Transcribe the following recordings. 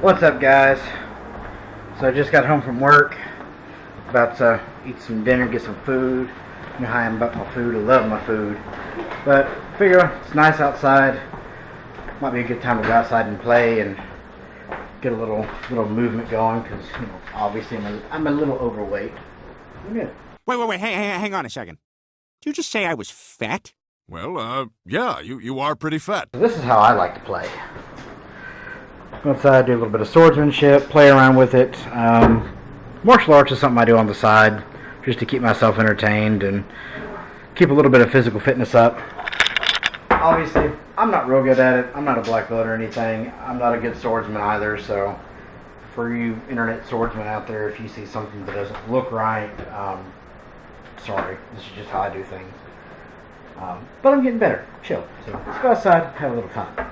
What's up, guys? So I just got home from work, about to eat some dinner, get some food. You know how I am about my food. I love my food, but figure it's nice outside. Might be a good time to go outside and play and get a little movement going, because obviously I'm a little overweight. I'm good. Wait, hang on a second. Did you just say I was fat? Well, yeah, you are pretty fat. So this is how I like to play. Go outside, do a little bit of swordsmanship, play around with it. Martial arts is something I do on the side, just to keep myself entertained and keep a little bit of physical fitness up. Obviously, I'm not real good at it. I'm not a black belt or anything. I'm not a good swordsman either, so for you internet swordsmen out there, if you see something that doesn't look right, sorry. This is just how I do things. But I'm getting better. Chill. So let's go outside and have a little fun.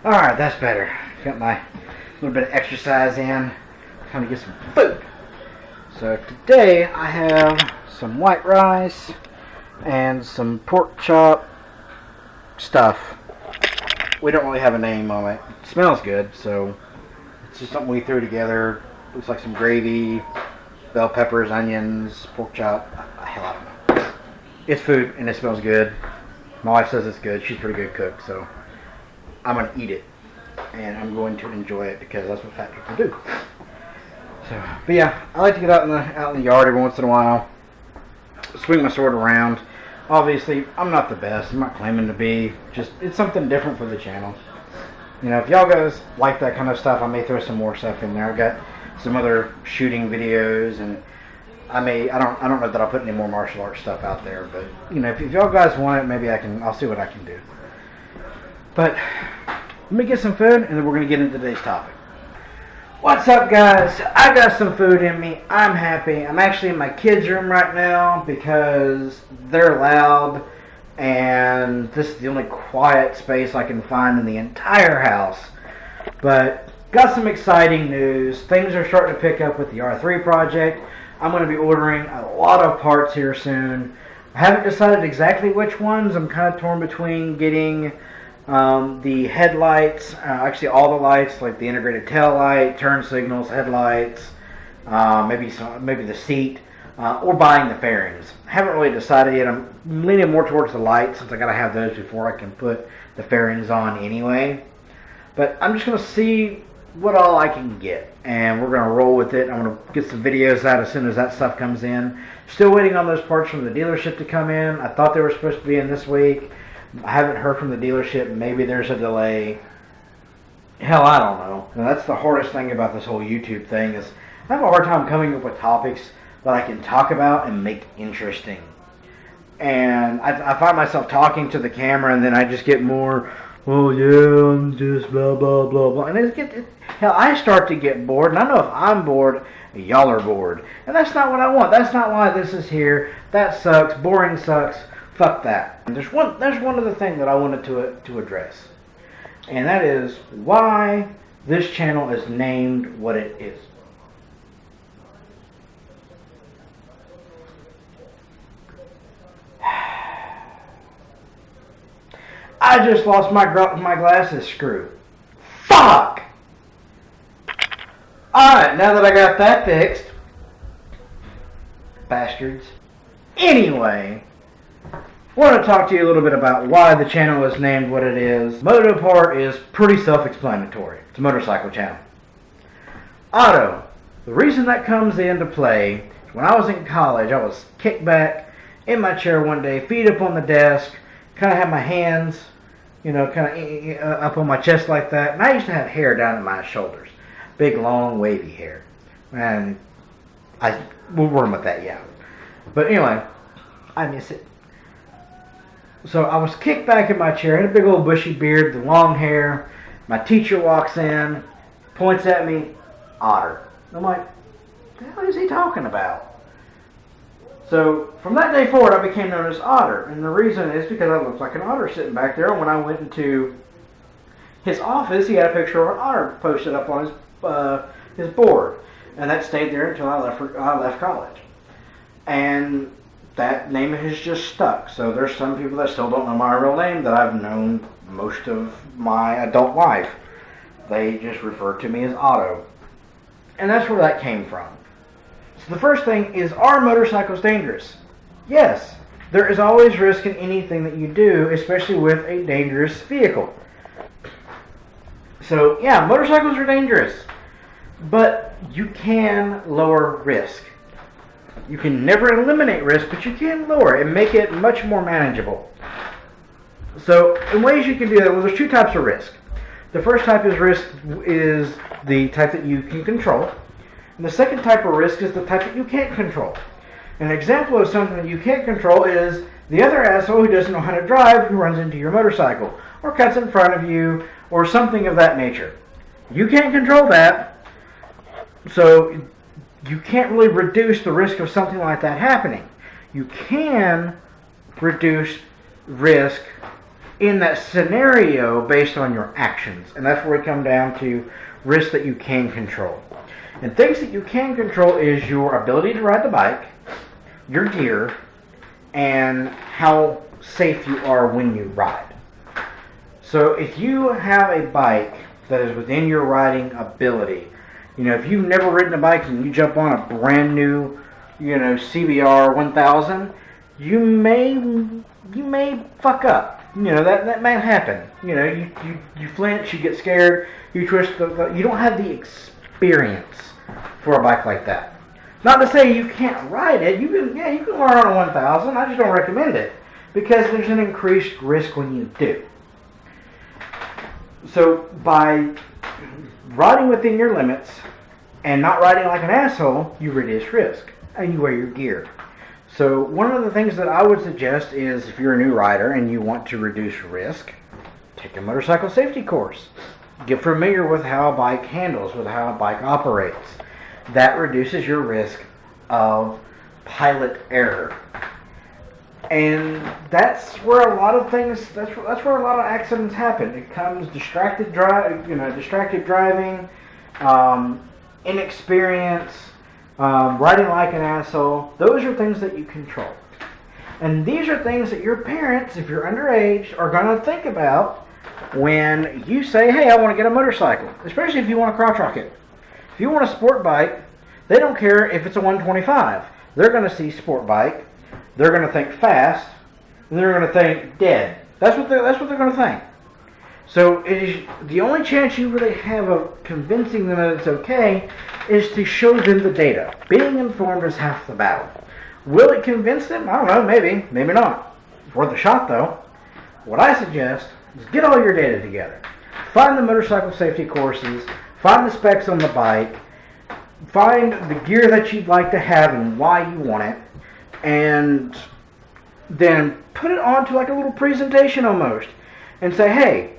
Alright, that's better. Got my little bit of exercise in. Time to get some food. So today I have some white rice and some pork chop stuff. We don't really have a name on it. It smells good, so it's just something we threw together. Looks like some gravy, bell peppers, onions, pork chop. Hell, I don't know. It's food and it smells good. My wife says it's good. She's a pretty good cook, so I'm going to eat it, and I'm going to enjoy it because that's what fat people do. So, but yeah, I like to get out in the yard every once in a while, swing my sword around. Obviously, I'm not the best. I'm not claiming to be. Just, it's something different for the channel. If y'all guys like that kind of stuff, I may throw some more stuff in there. I've got some other shooting videos, and I don't know that I'll put any more martial arts stuff out there, but if y'all guys want it, maybe I'll see what I can do. But let me get some food, and then we're going to get into today's topic. What's up, guys? I got some food in me. I'm happy. I'm actually in my kids' room right now because they're loud, and this is the only quiet space I can find in the entire house. But got some exciting news. Things are starting to pick up with the R3 project. I'm going to be ordering a lot of parts here soon. I haven't decided exactly which ones. I'm kind of torn between getting the headlights, actually all the lights, like the integrated tail light, turn signals, headlights, maybe the seat, or buying the fairings. I haven't really decided yet. I'm leaning more towards the lights since I gotta have those before I can put the fairings on anyway. But I'm just gonna see what all I can get, and we're gonna roll with it. I'm gonna get some videos out as soon as that stuff comes in. Still waiting on those parts from the dealership to come in. I thought they were supposed to be in this week. I haven't heard from the dealership. Maybe there's a delay. Hell, I don't know. And that's the hardest thing about this whole YouTube thing is I have a hard time coming up with topics that I can talk about and make interesting. And I find myself talking to the camera, and then I just get more, oh yeah, I'm just blah, blah, blah, blah. And hell, I start to get bored, and I know if I'm bored, y'all are bored. And that's not what I want. That's not why this is here. That sucks. Boring sucks. Fuck that. And there's one other thing that I wanted to address, and that is why this channel is named what it is. I just lost my glasses screw. Fuck! Alright, Alright, now that I got that fixed, bastards. Anyway, I want to talk to you a little bit about why the channel is named what it is. Moto part is pretty self-explanatory. It's a motorcycle channel. Auto. The reason that comes into play is when I was in college, I was kicked back in my chair one day, feet up on the desk, kind of had my hands, you know, kind of up on my chest like that. And I used to have hair down at my shoulders. Big, long, wavy hair. And we'll run with that, yeah. But anyway, I miss it. So I was kicked back in my chair, had a big old bushy beard, the long hair. My teacher walks in, points at me, Otter. I'm like, what the hell is he talking about? So from that day forward, I became known as Otter. And the reason is because I looked like an otter sitting back there. And when I went into his office, he had a picture of an otter posted up on his board. And that stayed there until I left college. And that name has just stuck. So there's some people that still don't know my real name that I've known most of my adult life. They just refer to me as Otto. And that's where that came from. So the first thing is, are motorcycles dangerous? Yes. There is always risk in anything that you do, especially with a dangerous vehicle. So yeah, motorcycles are dangerous. But you can lower risk. You can never eliminate risk, but you can lower it and make it much more manageable. So in ways you can do that, well, there's two types of risk. The first type of risk is the type that you can control. And the second type of risk is the type that you can't control. An example of something that you can't control is the other asshole who doesn't know how to drive, who runs into your motorcycle, or cuts in front of you, or something of that nature. You can't control that, so you can't really reduce the risk of something like that happening. You can reduce risk in that scenario based on your actions. And that's where we come down to risks that you can control. And things that you can control is your ability to ride the bike, your gear, and how safe you are when you ride. So if you have a bike that is within your riding ability, you know, if you've never ridden a bike and you jump on a brand new, you know, CBR 1000, you may fuck up. You know, that may happen. You know, you flinch, you get scared, you twist you don't have the experience for a bike like that. Not to say you can't ride it. You can learn on a 1000. I just don't recommend it because there's an increased risk when you do. So by riding within your limits and not riding like an asshole, you reduce risk and you wear your gear. So one of the things that I would suggest is, if you're a new rider and you want to reduce risk, take a motorcycle safety course. Get familiar with how a bike handles, with how a bike operates. That reduces your risk of pilot error. And that's where a lot of things, that's where a lot of accidents happen. It comes distracted driving, inexperience, riding like an asshole. Those are things that you control. And these are things that your parents, if you're underage, are going to think about when you say, hey, I want to get a motorcycle. Especially if you want a crotch rocket. If you want a sport bike, they don't care if it's a 125. They're going to see sport bike. They're going to think fast. And they're going to think dead. That's what they're going to think. So it is the only chance you really have of convincing them that it's okay is to show them the data. Being informed is half the battle. Will it convince them? I don't know, maybe, maybe not. It's worth a shot though. What I suggest is get all your data together. Find the motorcycle safety courses, find the specs on the bike, find the gear that you'd like to have and why you want it, and then put it onto like a little presentation almost and say, hey,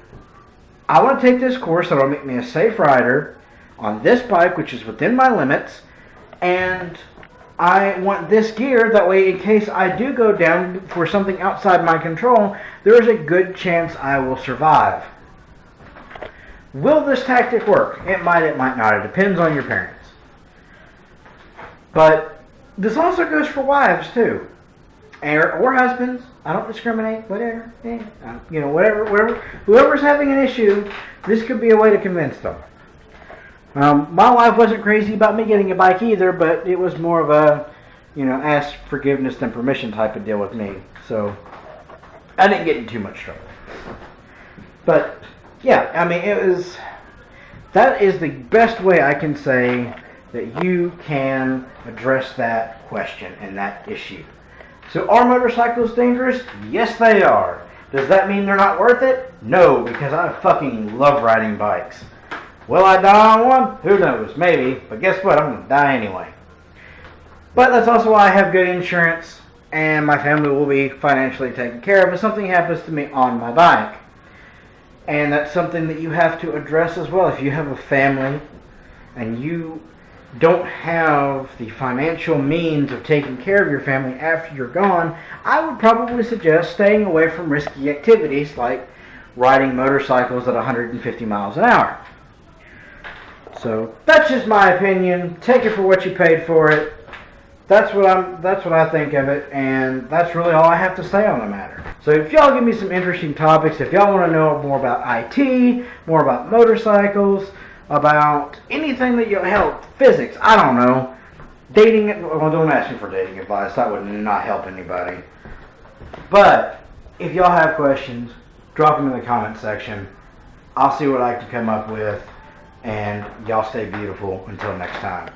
I want to take this course that will make me a safe rider on this bike, which is within my limits, and I want this gear, that way in case I do go down for something outside my control, there is a good chance I will survive. Will this tactic work? It might not. It depends on your parents. But this also goes for wives too, or husbands. I don't discriminate. Whatever, whatever. Whoever's having an issue, this could be a way to convince them. My wife wasn't crazy about me getting a bike either, but it was more of a, ask forgiveness than permission type of deal with me. So I didn't get in too much trouble. But yeah, I mean, that is the best way I can say that you can address that question and that issue. So are motorcycles dangerous? Yes, they are. Does that mean they're not worth it? No, because I fucking love riding bikes. Will I die on one? Who knows? Maybe. But guess what? I'm going to die anyway. But that's also why I have good insurance, and my family will be financially taken care of if something happens to me on my bike. And that's something that you have to address as well. If you have a family and you don't have the financial means of taking care of your family after you're gone, I would probably suggest staying away from risky activities like riding motorcycles at 150 miles an hour. So that's just my opinion. Take it for what you paid for it. That's what I think of it, and that's really all I have to say on the matter. So if y'all give me some interesting topics, if y'all want to know more about IT, more about motorcycles, about anything that you'll help, physics, I don't know, dating, well, don't ask me for dating advice, that would not help anybody. But if y'all have questions, drop them in the comment section. I'll see what I can come up with, and y'all stay beautiful until next time.